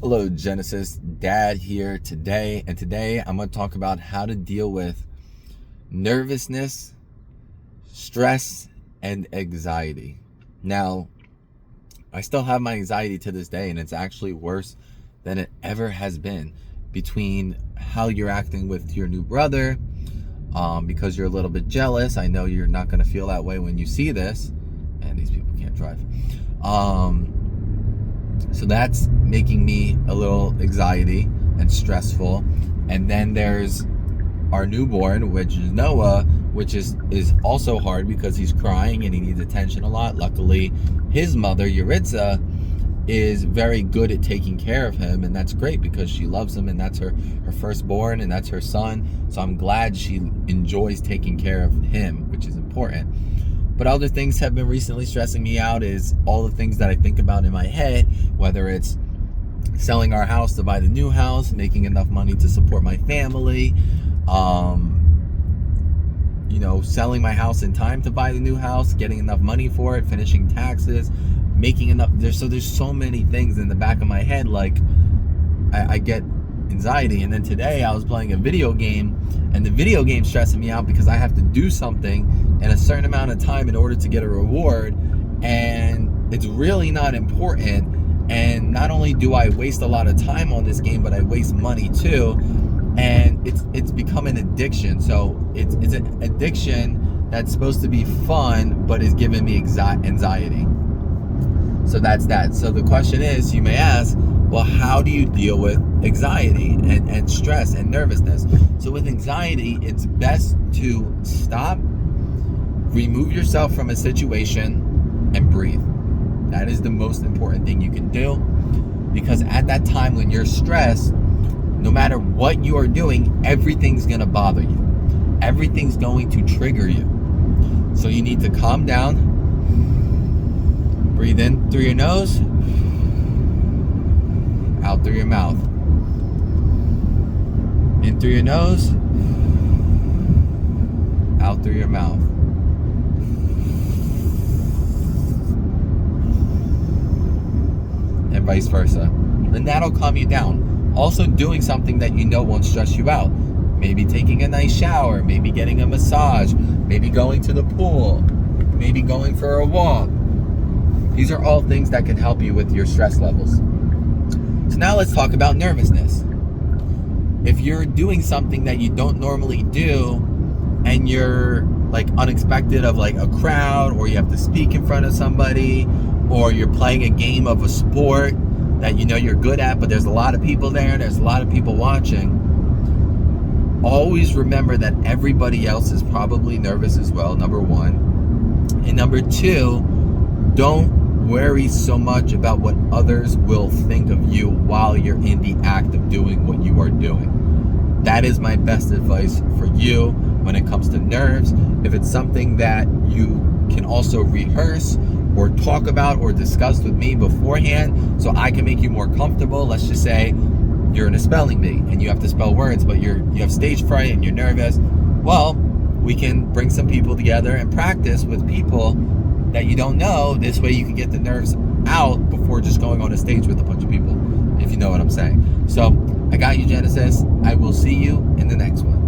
Hello, Genesis. Dad here today, and today I'm going to talk about how to deal with nervousness, stress, and anxiety. Now, I still have my anxiety to this day, and it's actually worse than it ever has been between how you're acting with your new brother, because you're a little bit jealous. I know you're not going to feel that way when you see this, and these people can't drive. So that's making me a little anxiety and stressful. And then there's our newborn, which is Noah, which is also hard because he's crying and he needs attention a lot. Luckily, his mother, Yuritsa, is very good at taking care of him, and that's great because she loves him, and that's her firstborn, and that's her son. So I'm glad she enjoys taking care of him, which is important. But other things have been recently stressing me out is all the things that I think about in my head, whether it's selling our house to buy the new house, making enough money to support my family, selling my house in time to buy the new house, getting enough money for it, finishing taxes, making enough. There's so many things in the back of my head. Like I get anxiety. And then today I was playing a video game, and the video game stressing me out because I have to do something in a certain amount of time in order to get a reward, and it's really not important. And not only do I waste a lot of time on this game, but I waste money too, and it's become an addiction. So it's an addiction that's supposed to be fun, but is giving me anxiety. So that's that. So the question is, you may ask, well, how do you deal with anxiety and stress and nervousness? So with anxiety, it's best to stop, remove yourself from a situation, and breathe. That is the most important thing you can do, because at that time when you're stressed, no matter what you are doing, everything's going to bother you. Everything's going to trigger you. So you need to calm down, breathe in through your nose, out through your mouth. In through your nose, out through your mouth. And vice versa. And that'll calm you down. Also doing something that you know won't stress you out. Maybe taking a nice shower, maybe getting a massage, maybe going to the pool, maybe going for a walk. These are all things that can help you with your stress levels. So now let's talk about nervousness. If you're doing something that you don't normally do, and you're like unexpected of like a crowd, or you have to speak in front of somebody, or you're playing a game of a sport that you know you're good at, but there's a lot of people there, there's a lot of people watching, always remember that everybody else is probably nervous as well, number one. And number two, don't worry so much about what others will think of you while you're in the act of doing what you are doing. That is my best advice for you when it comes to nerves. If it's something that you can also rehearse or talk about or discuss with me beforehand so I can make you more comfortable. Let's just say you're in a spelling bee and you have to spell words, but you have stage fright and you're nervous. Well, we can bring some people together and practice with people that you don't know. This way you can get the nerves out before just going on a stage with a bunch of people, if you know what I'm saying. So I got you, Genesis. I will see you in the next one.